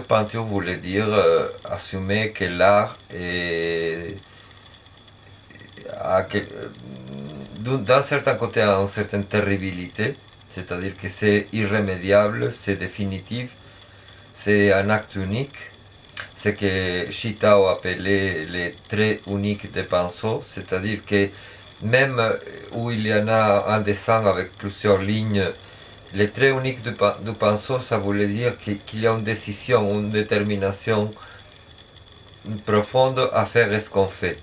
Peinture voulait dire assumer que l'art d'un certain côté a une certaine terribilité, c'est-à-dire que c'est irrémédiable, c'est définitif, c'est un acte unique, ce que Chitao appelait les traits uniques des pinceaux, c'est-à-dire que même où il y en a un dessin avec plusieurs lignes, les traits uniques du pinceau, ça voulait dire qu'il y a une décision, une détermination profonde à faire ce qu'on fait.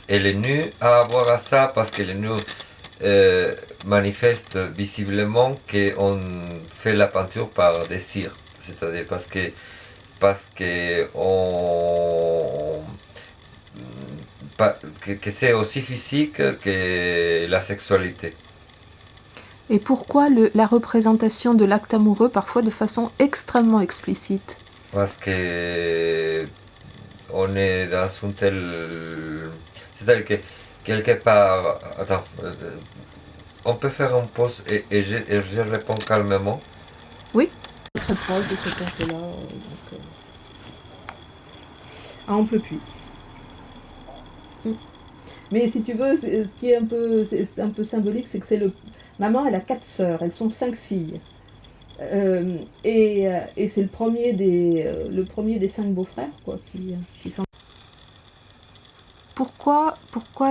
Et les nus à avoir à ça parce que les nus manifestent visiblement qu'on fait la peinture par désir, c'est-à-dire parce que que c'est aussi physique que la sexualité. Et pourquoi la représentation de l'acte amoureux parfois de façon extrêmement explicite? Parce que on est dans une telle... C'est-à-dire que quelque part... Attends, on peut faire une pause et je réponds calmement. Oui, très proche de cet âge-là. Ah, on peut plus. Mais si tu veux, ce qui est un peu symbolique, c'est que c'est le. Maman, elle a 4 sœurs, elles sont 5 filles. Et c'est le premier des 5 beaux-frères, quoi, qui s'en. Pourquoi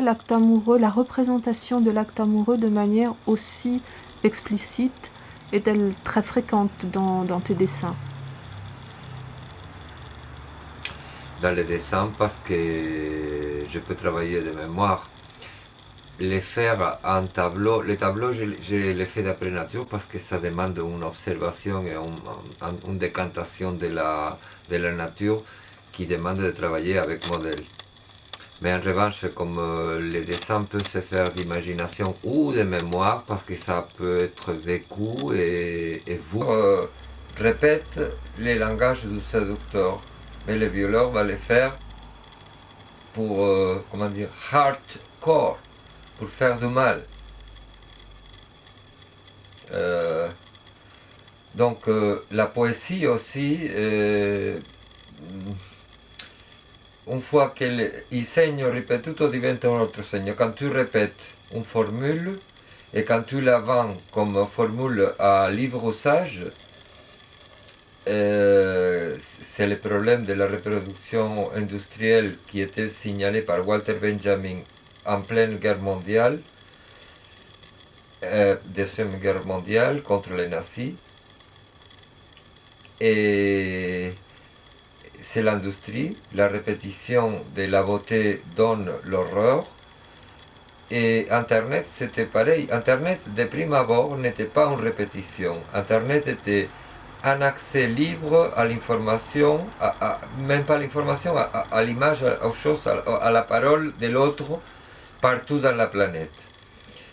l'acte amoureux, la représentation de l'acte amoureux de manière aussi explicite est-elle très fréquente dans tes dessins? Dans les dessins parce que je peux travailler de mémoire. Les faire en tableau, les tableaux je les fais d'après nature parce que ça demande une observation et une décantation de la nature qui demande de travailler avec modèle. Mais en revanche, comme les dessins peuvent se faire d'imagination ou de mémoire, parce que ça peut être vécu et vous répète les langages du séducteur. Mais le violeur va les faire pour, comment dire, hardcore, pour faire du mal. Euh, donc la poésie aussi, une fois qu'il segno ripetuto diventa un altro segno. Quand tu répètes une formule et quand tu la vends comme formule à livre usage, c'est le problème de la reproduction industrielle qui était signalé par Walter Benjamin en pleine guerre mondiale, deuxième guerre mondiale contre les nazis. Et c'est l'industrie, la répétition de la beauté donne l'horreur. Et Internet, c'était pareil. Internet, de prime abord, n'était pas une répétition. Internet était un accès libre à l'information, même pas à l'information, à l'image, aux choses, à la parole de l'autre, partout dans la planète.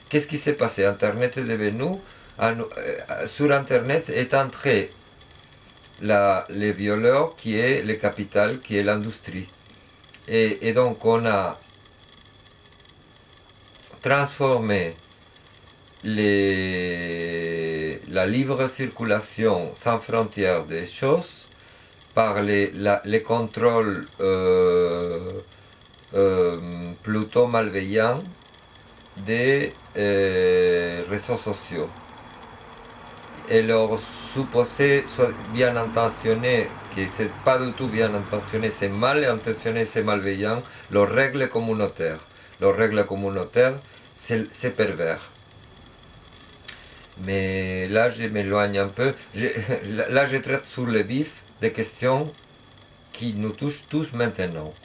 Qu'est-ce qui s'est passé? Internet est devenu, sur Internet est entré les violeurs qui est le capital, qui est l'industrie. Et donc on a transformé la libre circulation sans frontières des choses par les contrôles plutôt malveillants des réseaux sociaux. Et leur supposé bien intentionné, que c'est pas du tout bien intentionné, c'est mal intentionné, c'est malveillant, leurs règles communautaires. Leurs règles communautaires, c'est pervers. Mais là, je m'éloigne un peu. Là, je traite sur le vif des questions qui nous touchent tous maintenant.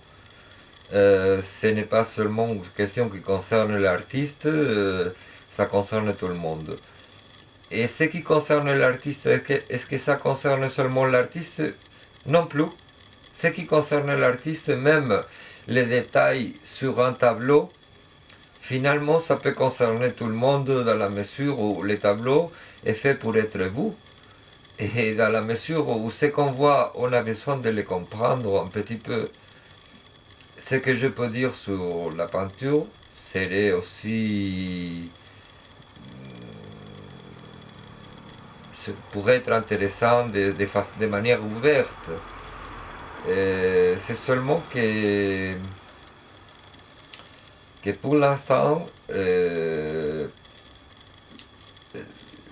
Ce n'est pas seulement une question qui concerne l'artiste, ça concerne tout le monde. Et ce qui concerne l'artiste, est-ce que ça concerne seulement l'artiste? Non plus. Ce qui concerne l'artiste, même les détails sur un tableau, finalement, ça peut concerner tout le monde dans la mesure où le tableau est fait pour être vu. Et dans la mesure où ce qu'on voit, on a besoin de le comprendre un petit peu. Ce que je peux dire sur la peinture serait aussi pourrait être intéressant de manière ouverte. C'est seulement que pour l'instant,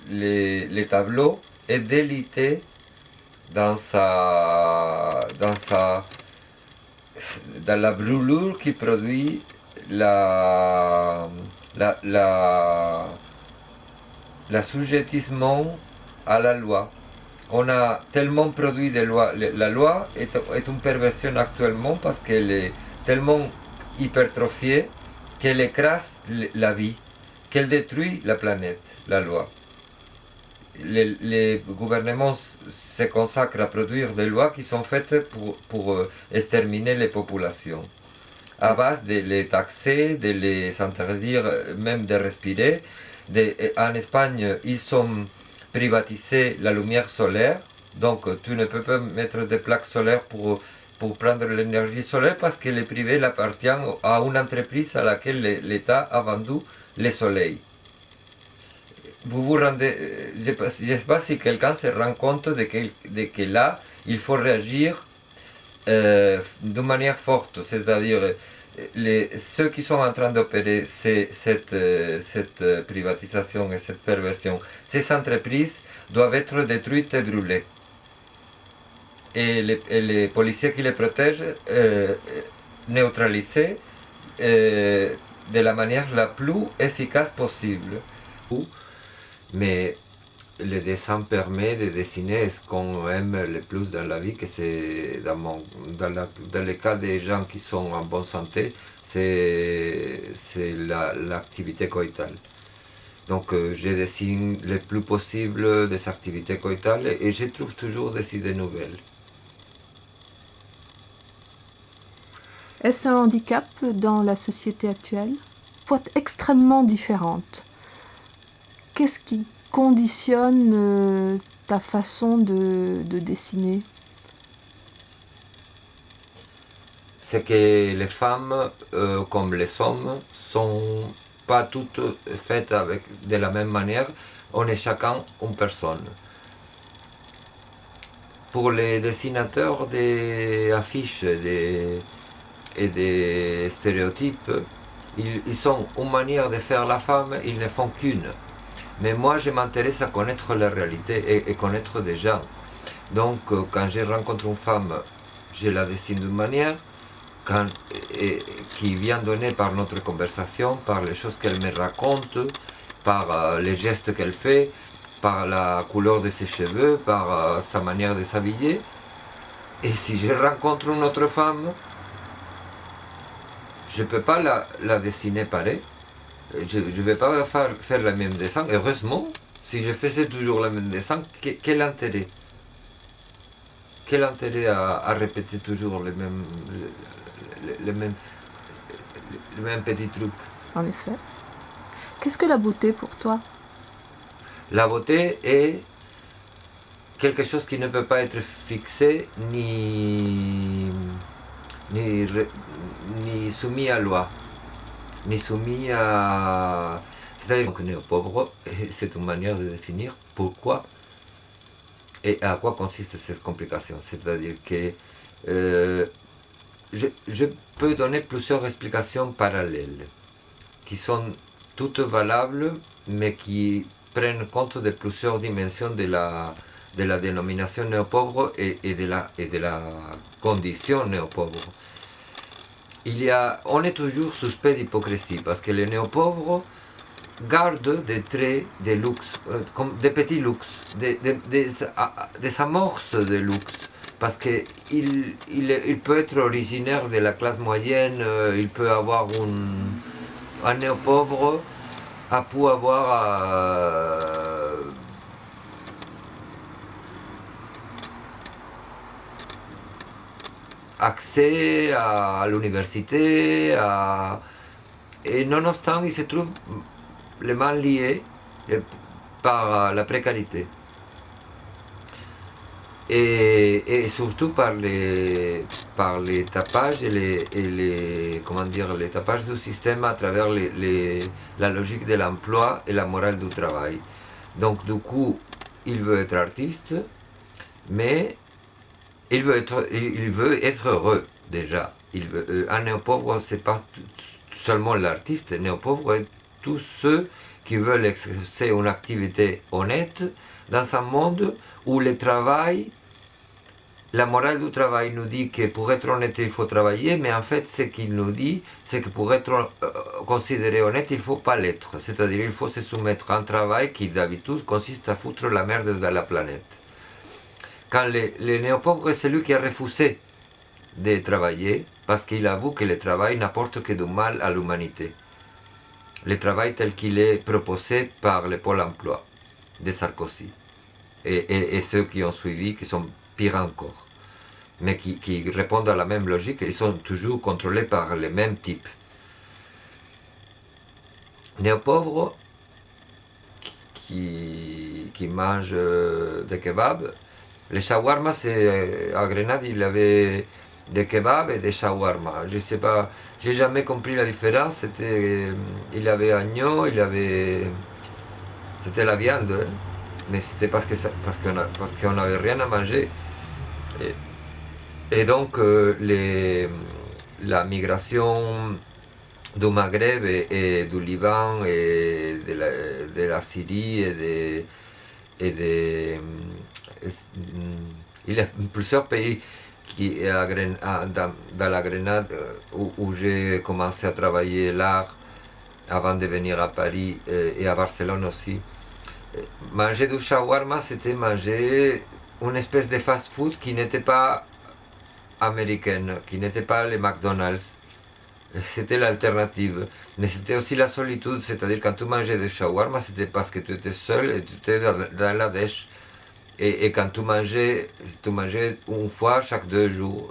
les tableaux est délité dans la brûlure qui produit l'assujettissement à la loi. On a tellement produit des lois. La loi est une perversion actuellement parce qu'elle est tellement hypertrophiée qu'elle écrase la vie, qu'elle détruit la planète, la loi. Les gouvernements se consacrent à produire des lois qui sont faites pour exterminer les populations, à base de les taxer, de les interdire même de respirer. En Espagne, ils ont privatisé la lumière solaire, donc tu ne peux pas mettre des plaques solaires pour prendre l'énergie solaire parce que le privé appartient à une entreprise à laquelle l'État a vendu le soleil. Vous vous rendez, je ne sais pas si quelqu'un se rend compte de que là, il faut réagir de manière forte, c'est-à-dire ceux qui sont en train d'opérer cette privatisation et cette perversion, ces entreprises doivent être détruites et brûlées. Et les policiers qui les protègent, neutralisés de la manière la plus efficace possible. Mais le dessin permet de dessiner ce qu'on aime le plus dans la vie, que c'est dans le cas des gens qui sont en bonne santé, c'est l'activité coïtale. Donc je dessine le plus possible des activités coïtales et je trouve toujours des idées nouvelles. Est-ce un handicap dans la société actuelle? Faut être extrêmement différente. Qu'est-ce qui conditionne ta façon de dessiner? C'est que les femmes, comme les hommes, sont pas toutes faites de la même manière. On est chacun une personne. Pour les dessinateurs des affiches et des stéréotypes, ils ont une manière de faire la femme, ils ne font qu'une. Mais moi, je m'intéresse à connaître la réalité et connaître des gens. Donc, quand je rencontre une femme, je la dessine d'une manière qui vient donnée par notre conversation, par les choses qu'elle me raconte, par les gestes qu'elle fait, par la couleur de ses cheveux, par sa manière de s'habiller. Et si je rencontre une autre femme, je ne peux pas la dessiner pareil. Je ne vais pas faire le même dessin. Heureusement, si je faisais toujours le même dessin, quel intérêt? Quel intérêt à répéter toujours le même petit truc? En effet. Qu'est-ce que la beauté pour toi? La beauté est quelque chose qui ne peut pas être fixé ni soumis à loi, ni soumis à... C'est-à-dire qu'on est pauvre, et c'est une manière de définir pourquoi et à quoi consiste cette complication. C'est-à-dire que je peux donner plusieurs explications parallèles, qui sont toutes valables, mais qui prennent compte de plusieurs dimensions de la dénomination néo-pauvre et de la condition néo-pauvre. On est toujours suspect d'hypocrisie, parce que les néo-pauvres gardent des traits de luxe, comme des petits luxes, des amorces de luxe, parce qu'il peut être originaire de la classe moyenne, il peut avoir un néo-pauvre a pu avoir accès à l'université, et nonobstant, il se trouve les mains liées par la précarité. Et surtout par les tapages et les tapages du système à travers la logique de l'emploi et la morale du travail. Donc du coup, il veut être artiste, mais il veut être heureux déjà. Un néo-pauvre, c'est pas seulement l'artiste, néo-pauvre est tous ceux qui veulent exercer une activité honnête dans un monde où le travail, la morale du travail nous dit que pour être honnête, il faut travailler, mais en fait, ce qu'il nous dit, c'est que pour être considéré honnête, il ne faut pas l'être. C'est-à-dire, il faut se soumettre à un travail qui, d'habitude, consiste à foutre la merde dans la planète. Quand le néo-pauvre est celui qui a refusé de travailler, parce qu'il avoue que le travail n'apporte que du mal à l'humanité. Le travail tel qu'il est proposé par le Pôle emploi de Sarkozy et ceux qui ont suivi, qui sont pires encore, mais qui répondent à la même logique, ils sont toujours contrôlés par les mêmes types. Néo-pauvres qui mangent des kebabs. Les shawarma, c'est à Grenade, il y avait des kebabs et des shawarma. Je sais pas, j'ai jamais compris la différence. Il y avait agneau, c'était la viande, hein. Mais c'était parce qu'on n'avait rien à manger. Et donc la migration du Maghreb et du Liban et de la Syrie il y a plusieurs pays dans la Grenade où j'ai commencé à travailler l'art avant de venir à Paris et à Barcelone aussi. Manger du shawarma, c'était manger une espèce de fast-food qui n'était pas américaine, qui n'était pas les McDonald's. C'était l'alternative. Mais c'était aussi la solitude, c'est-à-dire quand tu mangeais des shawarma, c'était parce que tu étais seul et tu étais dans la dèche. Et quand tu mangeais une fois chaque 2 jours.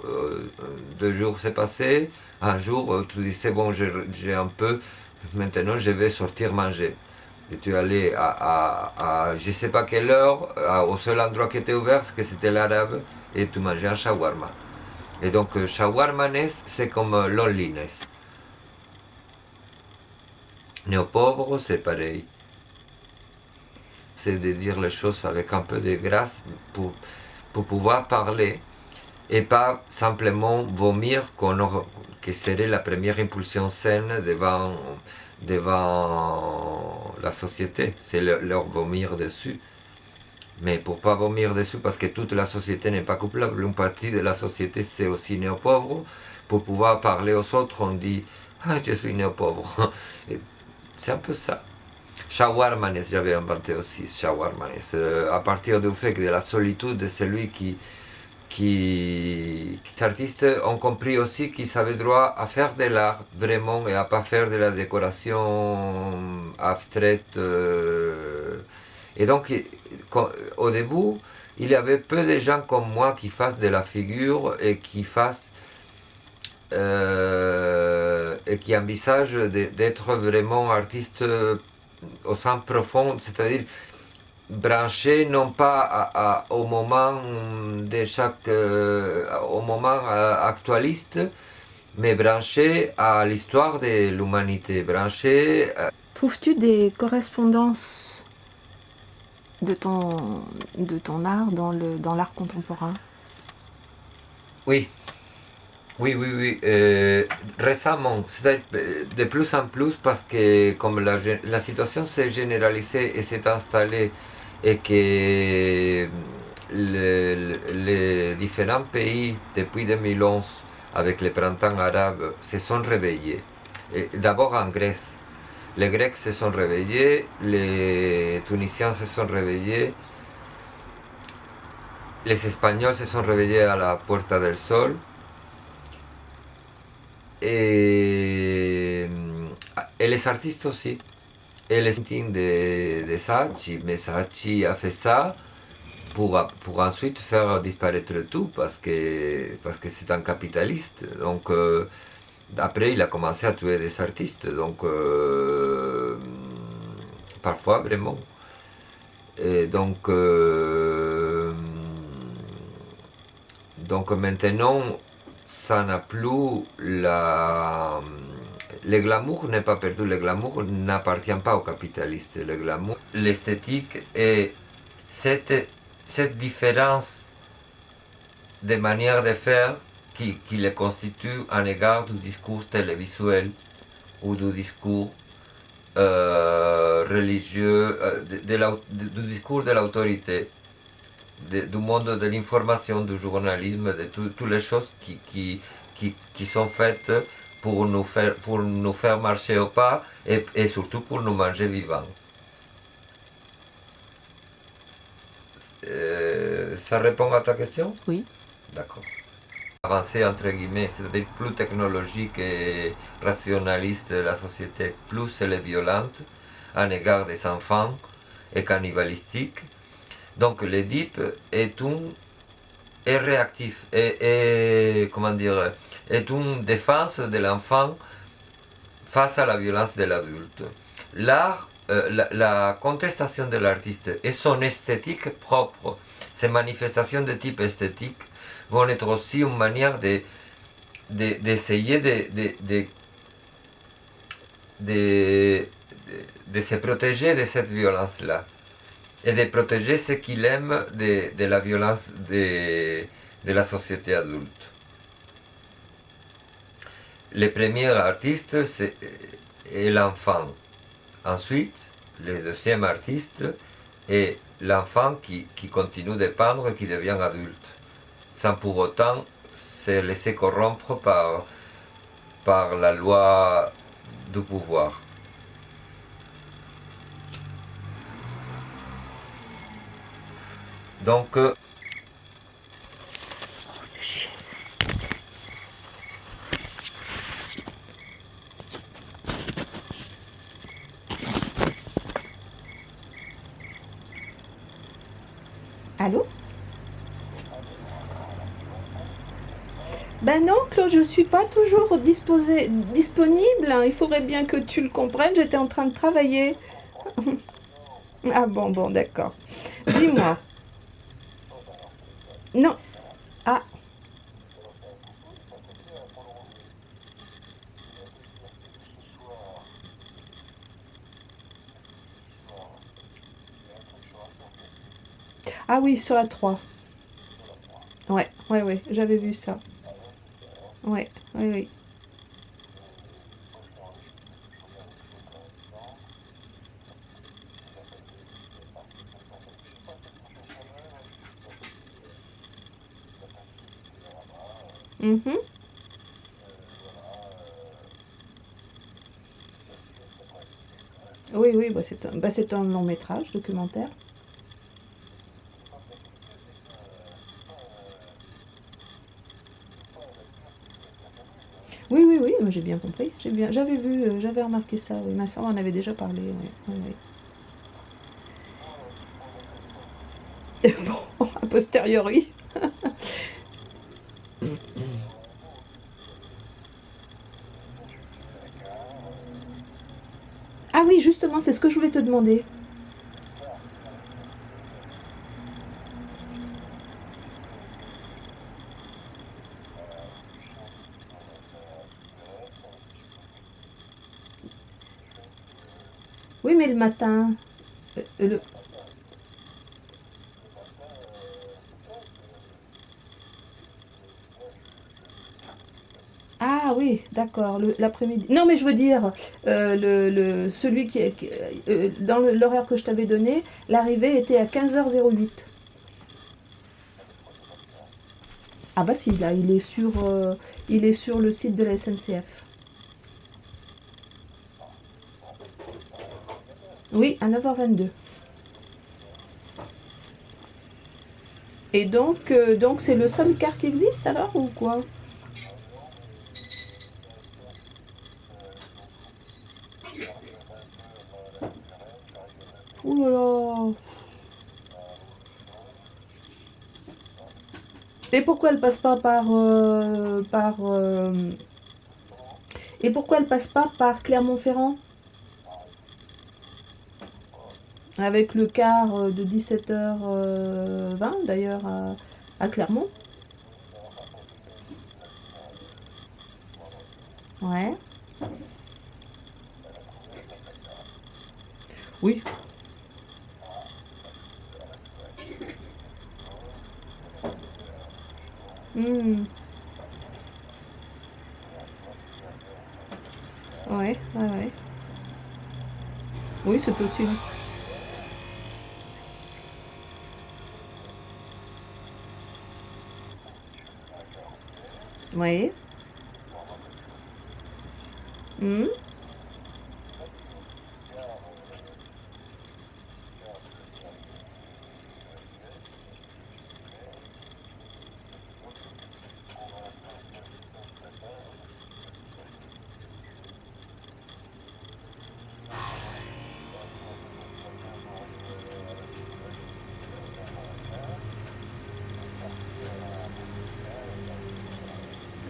2 jours c'est passé, un jour tu disais bon j'ai un peu, maintenant je vais sortir manger. Et tu allais à je sais pas quelle heure, au seul endroit qui était ouvert, que c'était l'arabe, et tu mangeais un shawarma. Et donc shawarmaness, c'est comme loneliness. Néo-pauvre, c'est pareil. C'est de dire les choses avec un peu de grâce pour pouvoir parler et pas simplement vomir que serait la première impulsion saine devant la société. C'est leur vomir dessus. Mais pour pas vomir dessus, parce que toute la société n'est pas coupable, une partie de la société c'est aussi néo-pauvre, pour pouvoir parler aux autres, on dit « Ah, je suis néo-pauvre ». C'est un peu ça. Shawarmanes, j'avais inventé aussi shawarmanes, à partir du fait que de la solitude de celui les artistes ont compris aussi qu'ils avaient droit à faire de l'art vraiment et à pas faire de la décoration abstraite. Et donc, au début, il y avait peu de gens comme moi qui fassent de la figure et qui envisagent d'être vraiment artiste au sens profond, c'est-à-dire branché non pas au moment au moment actualiste, mais branché à l'histoire de l'humanité, branché. Trouves-tu des correspondances de ton art dans l'art contemporain? Oui. Oui. Récemment, c'est de plus en plus parce que comme la situation s'est généralisée et s'est installée et que les différents pays depuis 2011 avec le printemps arabe se sont réveillés. D'abord en Grèce. Les Grecs se sont réveillés, les Tunisiens se sont réveillés, les Espagnols se sont réveillés à la Puerta del Sol. Et les artistes aussi. Et les paintings de Saatchi, mais Saatchi a fait ça pour ensuite faire disparaître tout parce que c'est un capitaliste. Donc après il a commencé à tuer des artistes. Donc parfois vraiment. Et donc maintenant ça n'a plus le glamour n'est pas perdu, le glamour n'appartient pas aux capitalistes. Le glamour, l'esthétique est cette, cette différence de manière de faire qui les constitue en égard du discours télévisuel ou du discours religieux, du discours de l'autorité, du monde de l'information, du journalisme, de toutes les choses qui sont faites pour nous faire marcher au pas et surtout pour nous manger vivants. Ça répond à ta question? Oui. D'accord. Avancée entre guillemets, c'est-à-dire plus technologique et rationaliste la société, plus elle est violente à l'égard des enfants et cannibalistique. Donc l'Édipe est réactif, comment dire, est une défense de l'enfant face à la violence de l'adulte. L'art, la contestation de l'artiste et son esthétique propre, ces manifestations de type esthétique vont être aussi une manière d'essayer de se protéger de cette violence-là et de protéger ce qu'il aime de la violence de la société adulte. Le premier artiste est l'enfant. Ensuite, le deuxième artiste est l'enfant qui continue de peindre et qui devient adulte, sans pour autant se laisser corrompre par la loi du pouvoir. Donc, Allô? Ben non, Claude, je suis pas toujours disponible, hein. Il faudrait bien que tu le comprennes, j'étais en train de travailler. Ah bon, d'accord. Dis-moi. Non. Ah. Ah oui, sur la 3. Ouais, j'avais vu ça. Oui. Mhm. Oui, c'est un long métrage documentaire. Oui, moi, j'ai bien compris. J'avais vu, j'avais remarqué ça. Oui, ma soeur en avait déjà parlé. Oui. Bon, a posteriori. Ah oui, justement, c'est ce que je voulais te demander. Oui, mais le matin, le... Ah oui, d'accord, l'après-midi. Non, mais je veux dire, celui dans l'horaire que je t'avais donné, l'arrivée était à 15h08. Ah bah si, là, il est sur le site de la SNCF. Oui, à 9h22. Et donc c'est le seul car qui existe alors ou quoi? Ouh là là. Et pourquoi elle passe pas et pourquoi elle passe pas par Clermont-Ferrand? Avec le car de 17h20 d'ailleurs à Clermont. Ouais. Oui. Hmm. Ouais, ouais, ouais. Oui, c'est possible. Oui. Hmm.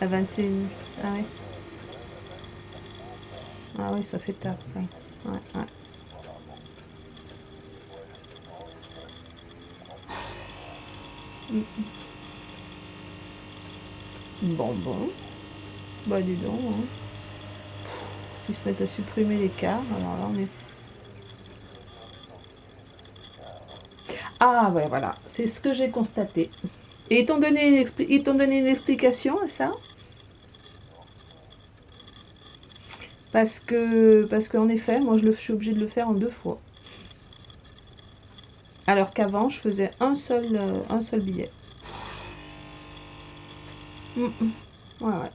À 21. Ah ouais. Ah oui, ça fait tard, ça. Ouais, ouais. Hmm. Bon, bon. Bah, dis donc, hein. S'ils se mettent à supprimer l'écart, alors là, on est... Ah ouais, voilà. C'est ce que j'ai constaté. Et ils t'ont donné une explication à ça? Parce qu'en effet, moi, je suis obligée de le faire en 2 fois. Alors qu'avant, je faisais un seul billet. Mm, mm. Ouais, ouais.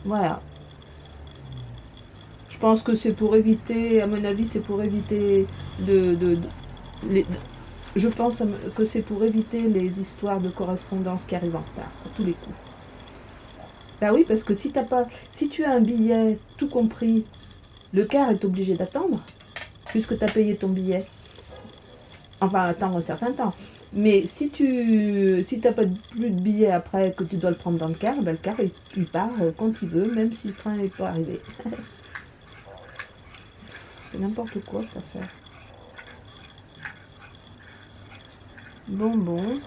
Voilà. Je pense que c'est pour éviter, à mon avis, c'est pour éviter de- les- je pense que c'est pour éviter les histoires de correspondance qui arrivent en retard, à tous les coups. Bah oui, parce que si tu as un billet tout compris, le quart est obligé d'attendre, puisque tu as payé ton billet. Enfin, attendre un certain temps. Mais si t'as pas plus de billets après que tu dois le prendre dans le car, ben le car il part quand il veut, même si le train n'est pas arrivé. C'est n'importe quoi cette affaire. Bon, bon.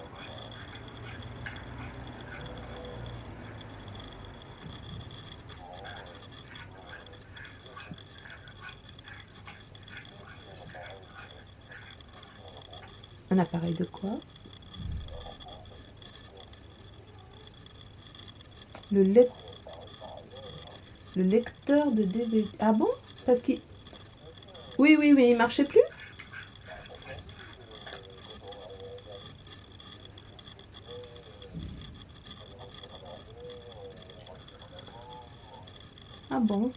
Un appareil de quoi? Le, lec- le lecteur de DVD. Ah bon? Parce qu'il. Oui, oui, mais il marchait plus? Ah bon?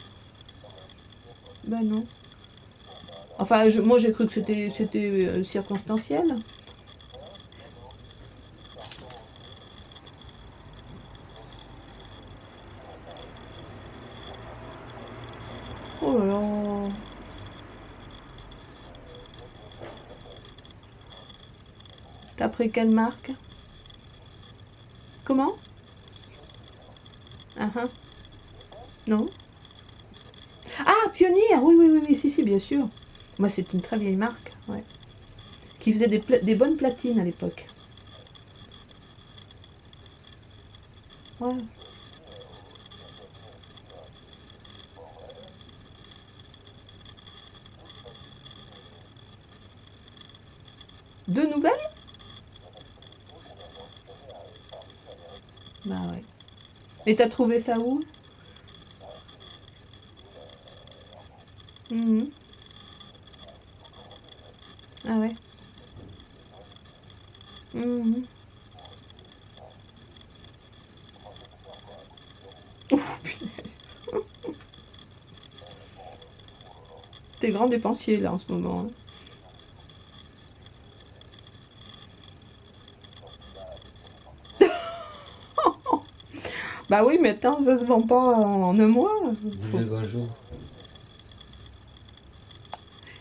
Ben non. Enfin, moi j'ai cru que c'était circonstanciel. Oh là là. T'as pris quelle marque? Comment? Ah ah. Non? Ah, Pionnier! Oui, oui, oui, oui, si, si, bien sûr. Moi, c'est une très vieille marque, ouais. Qui faisait des bonnes platines à l'époque. Ouais. Deux nouvelles? Bah ouais. Et t'as trouvé ça où? Mhm. Ah ouais. Mhm. Ouf, punaise. T'es grand dépensier là en ce moment, hein. Bah oui, mais attends, ça se vend pas en un mois. Faut... Dis-le bonjour.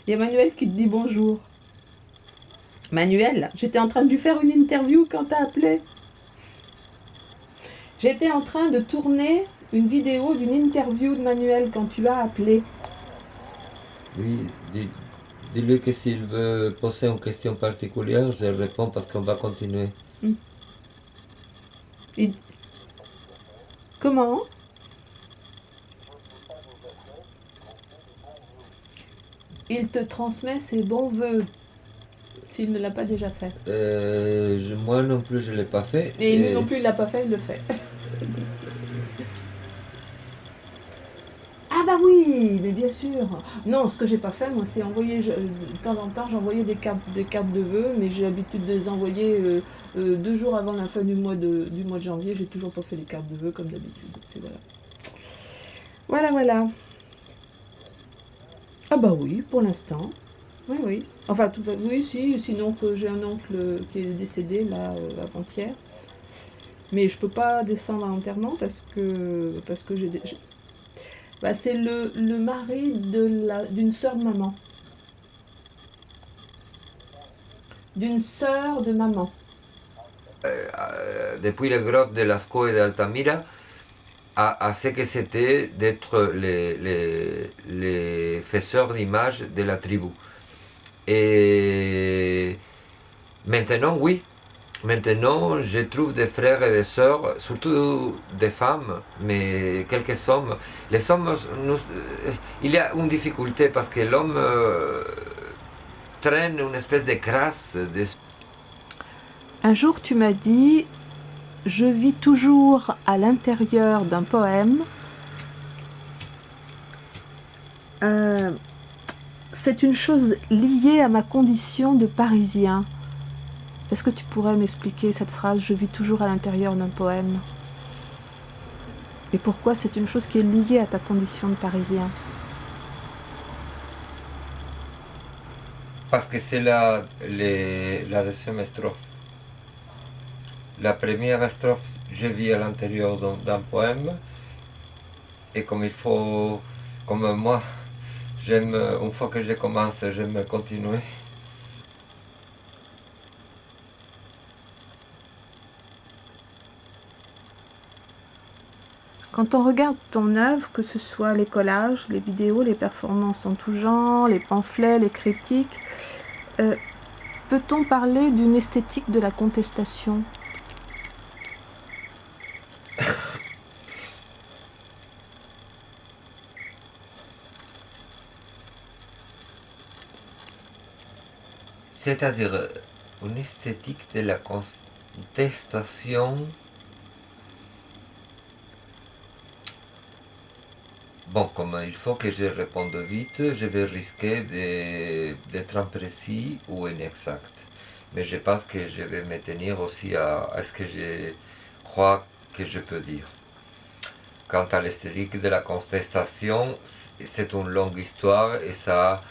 Il y a Manuel qui te dit bonjour. Manuel, j'étais en train de lui faire une interview quand t'as appelé. J'étais en train de tourner une vidéo d'une interview de Manuel quand tu as appelé. Oui, dis-lui que s'il veut poser une question particulière, je réponds parce qu'on va continuer. Hmm. Il- Comment? Il te transmet ses bons voeux. s'il ne l'a pas déjà fait. Moi non plus, je ne l'ai pas fait. Et lui non plus, il ne l'a pas fait, il le fait. Ah bah oui, mais bien sûr. Non, ce que j'ai pas fait, moi, c'est envoyer, de temps en temps, j'envoyais des cartes de vœux, mais j'ai l'habitude de les envoyer 2 jours avant la fin du mois de janvier. J'ai toujours pas fait les cartes de vœux comme d'habitude. Et voilà. Voilà, voilà. Ah bah oui, pour l'instant. Oui, oui. Enfin, tout va. Oui, si, sinon que j'ai un oncle qui est décédé, là, avant-hier. Mais je peux pas descendre à l'enterrement parce que bah, c'est le mari d'une sœur de maman. D'une sœur de maman. Depuis les grottes de Lascaux et d'Altamira, à ce que c'était d'être les faiseurs d'images de la tribu. Et maintenant, oui, maintenant, je trouve des frères et des sœurs, surtout des femmes, mais quelques hommes. Les hommes, il y a une difficulté parce que l'homme traîne une espèce de crasse. Un jour, tu m'as dit, je vis toujours à l'intérieur d'un poème. C'est une chose liée à ma condition de Parisien. Est-ce que tu pourrais m'expliquer cette phrase, je vis toujours à l'intérieur d'un poème? Et pourquoi c'est une chose qui est liée à ta condition de Parisien? Parce que c'est la deuxième strophe. La première strophe, je vis à l'intérieur d'un poème. Et comme il faut, comme moi, j'aime, une fois que je commence, j'aime continuer. Quand on regarde ton œuvre, que ce soit les collages, les vidéos, les performances en tout genre, les pamphlets, les critiques, peut-on parler d'une esthétique de la contestation? C'est-à-dire une esthétique de la contestation. Bon, comme il faut que je réponde vite, je vais risquer d'être imprécis ou inexact. Mais je pense que je vais me tenir aussi à ce que je crois que je peux dire. Quant à l'esthétique de la contestation, c'est une longue histoire et ça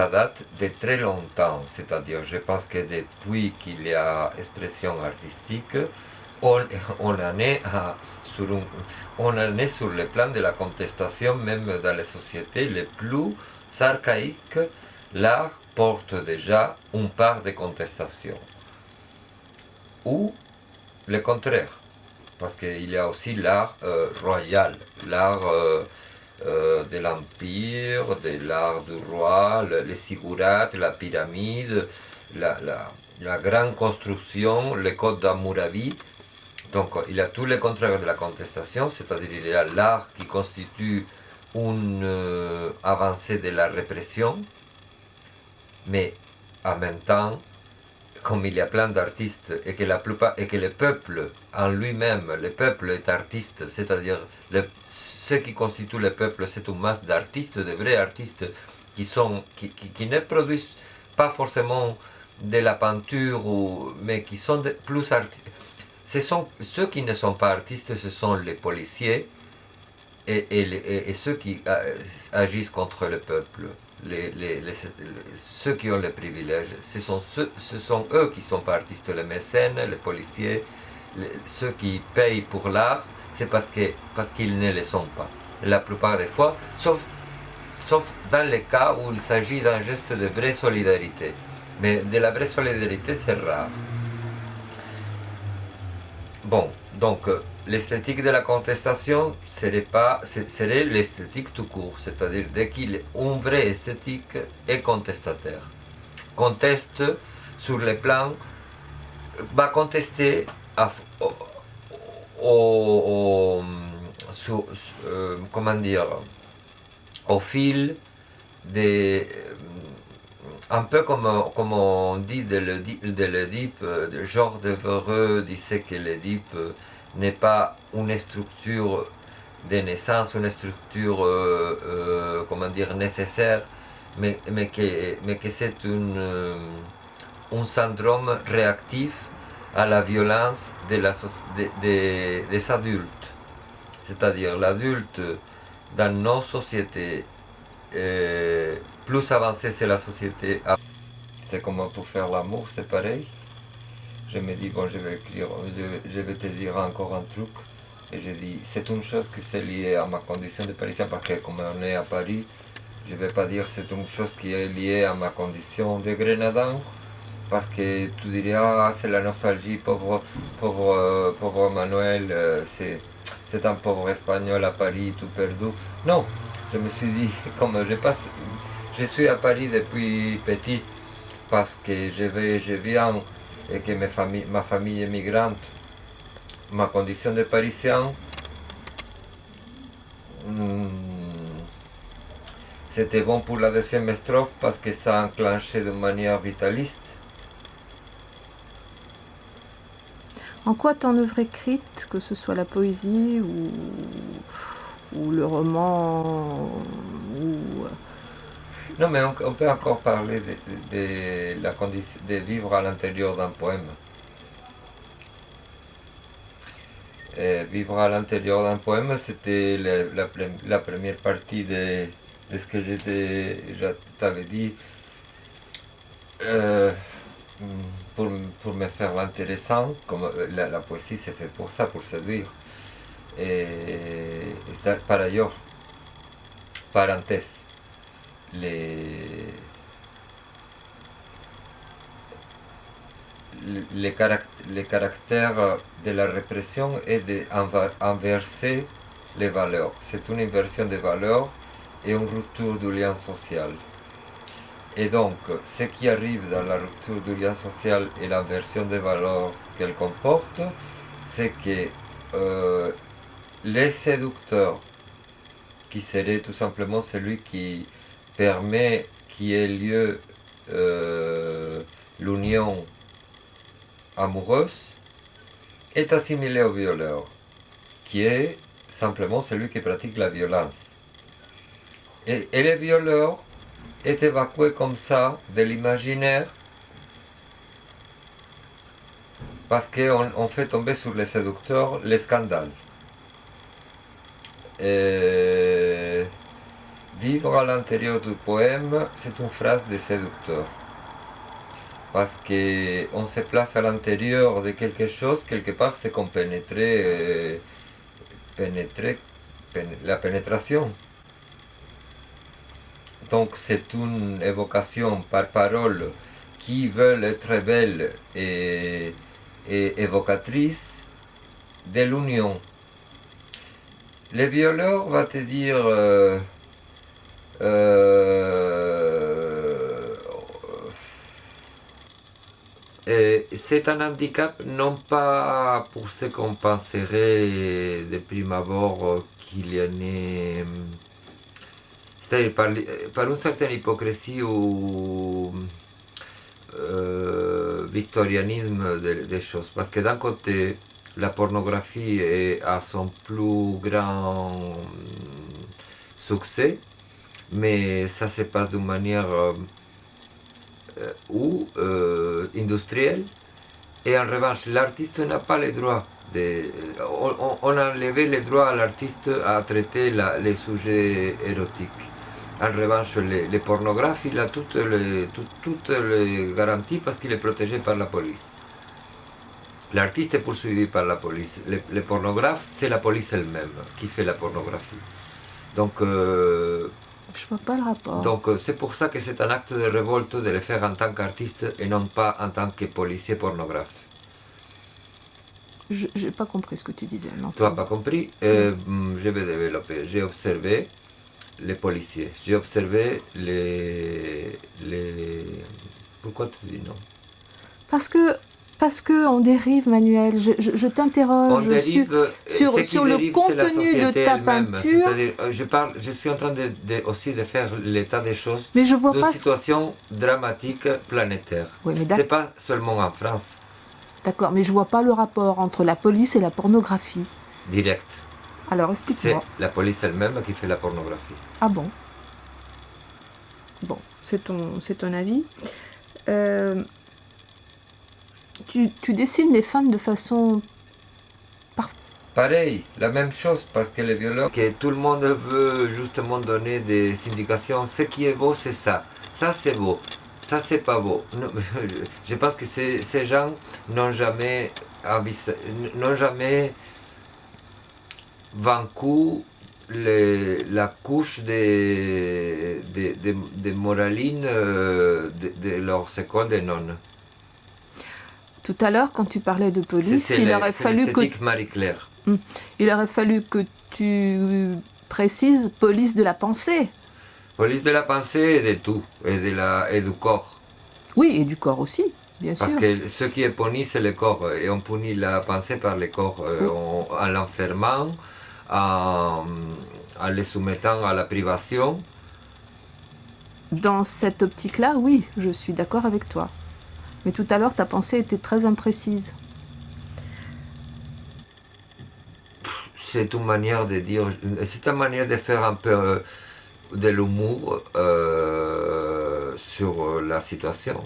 date de très longtemps. C'est-à-dire, je pense que depuis qu'il y a expression artistique, on en est sur le plan de la contestation, même dans les sociétés les plus archaïques, l'art porte déjà une part de contestation. Ou le contraire, parce qu'il y a aussi l'art royal, l'art de l'empire, de l'art du roi, les ziggourats, la pyramide, la grande construction, le code d'Hammurabi. Donc il y a tous les contraires de la contestation, c'est-à-dire il y a l'art qui constitue une avancée de la répression, mais en même temps, comme il y a plein d'artistes et que la plupart et que le peuple en lui-même, le peuple est artiste, c'est-à-dire ce qui constitue le peuple, c'est une masse d'artistes, de vrais artistes qui ne produisent pas forcément de la peinture mais qui sont plus artistes. Ceux qui ne sont pas artistes, ce sont les policiers et ceux qui agissent contre le peuple. Ceux qui ont les privilèges, ce sont eux qui sont pas artistes, les mécènes, les policiers, ceux qui payent pour l'art, c'est parce qu'ils ne le sont pas. La plupart des fois, sauf dans les cas où il s'agit d'un geste de vraie solidarité. Mais de la vraie solidarité, c'est rare. Bon, donc l'esthétique de la contestation serait l'esthétique tout court, c'est-à-dire dès qu'il est une vraie esthétique est contestataire. Conteste sur le plan, va contester comment dire, au fil des, Un peu comme on dit de l'Édipe, Georges Devereux disait que l'Édipe n'est pas une structure de naissance, une structure, comment dire, nécessaire, mais que c'est un syndrome réactif à la violence des adultes. C'est-à-dire l'adulte dans nos sociétés, plus avancée c'est la société. C'est comme pour faire l'amour, c'est pareil. Je me dis, bon, je vais te dire encore un truc. Et je dis, c'est une chose qui c'est lié à ma condition de Parisien, parce que comme on est à Paris, je ne vais pas dire c'est une chose qui est liée à ma condition de Grenadin, parce que tu dirais, ah, c'est la nostalgie, pauvre Manuel, c'est un pauvre espagnol à Paris, tout perdu. Non, je me suis dit, comme je suis à Paris depuis petit, parce que je viens et que ma famille est migrante, ma condition de Parisien, c'était bon pour la deuxième strophe parce que ça a enclenché de manière vitaliste. En quoi ton œuvre écrite, que ce soit la poésie ou le roman Non, mais on peut encore parler de la condition de vivre à l'intérieur d'un poème. Vivre à l'intérieur d'un poème, c'était la première partie de ce que je t'avais dit. Pour me faire l'intéressant, comme la poésie c'est fait pour ça, pour séduire. Et par ailleurs, parenthèse, les caractères de la répression est d'inverser les valeurs. C'est une inversion des valeurs et une rupture du lien social. Et donc, ce qui arrive dans la rupture du lien social et l'inversion des valeurs qu'elle comporte, c'est que les séducteurs, qui serait tout simplement celui qui permet qu'il y ait lieu l'union amoureuse, est assimilé au violeur, qui est simplement celui qui pratique la violence. Et les violeurs est évacué comme ça de l'imaginaire parce qu'on fait tomber sur les séducteurs les scandales. Et vivre à l'intérieur du poème, c'est une phrase de séducteur. Parce qu'on se place à l'intérieur de quelque chose, quelque part c'est qu'on pénétrer la pénétration. Donc c'est une évocation par parole qui veut être belle et évocatrice de l'union. Le violeur va te dire c'est un handicap non pas pour ce qu'on penserait de prime abord qu'il y en ait, c'est-à-dire par une certaine hypocrisie ou victorianisme des choses. Parce que d'un côté, la pornographie a son plus grand succès, mais ça se passe d'une manière industrielle, et en revanche, l'artiste n'a pas le droit. On a enlevé le droit à l'artiste à traiter les sujets érotiques. En revanche, les pornographes, il a toutes les garanties parce qu'il est protégé par la police. L'artiste est poursuivi par la police. Les pornographes, c'est la police elle-même qui fait la pornographie. Donc, je vois pas le rapport. Donc, c'est pour ça que c'est un acte de révolte de le faire en tant qu'artiste et non pas en tant que policier pornographe. Je n'ai pas compris ce que tu disais. Non. Tu n'as pas compris? Je vais développer. J'ai observé les policiers. J'ai observé les... Pourquoi tu dis non? Parce que on dérive, Manuel. Je t'interroge sur le contenu de ta peinture. Je suis en train aussi de faire l'état des choses mais je vois d'une pas situation dramatique planétaire. Oui, mais c'est pas seulement en France. D'accord, mais je vois pas le rapport entre la police et la pornographie. Direct. Alors explique-moi. C'est la police elle-même qui fait la pornographie. Ah bon? Bon, c'est ton avis. Tu dessines les femmes de façon... Pareil, la même chose, parce que les violeurs, que tout le monde veut justement donner des indications. Ce qui est beau, c'est ça. Ça, c'est beau. Ça, c'est pas beau. Je pense que ces gens n'ont jamais vaincu la couche de moraline de leurs écoles de nonnes. Tout à l'heure, quand tu parlais de police, il aurait fallu que tu précises police de la pensée. Police de la pensée et de tout, et du corps. Oui, et du corps aussi, bien sûr. Parce que ce qui est puni, c'est le corps, et on punit la pensée par le corps, en l'enfermant, en les soumettant à la privation. Dans cette optique-là, oui, je suis d'accord avec toi. Mais tout à l'heure, ta pensée était très imprécise. C'est une manière de dire, c'est une manière de faire un peu de l'humour sur la situation.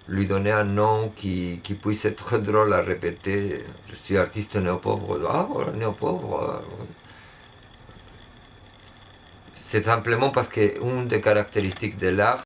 Lui donner un nom qui puisse être drôle à répéter. Je suis artiste néo-pauvre. Ah, néo-pauvre. C'est simplement parce qu'une des caractéristiques de l'art,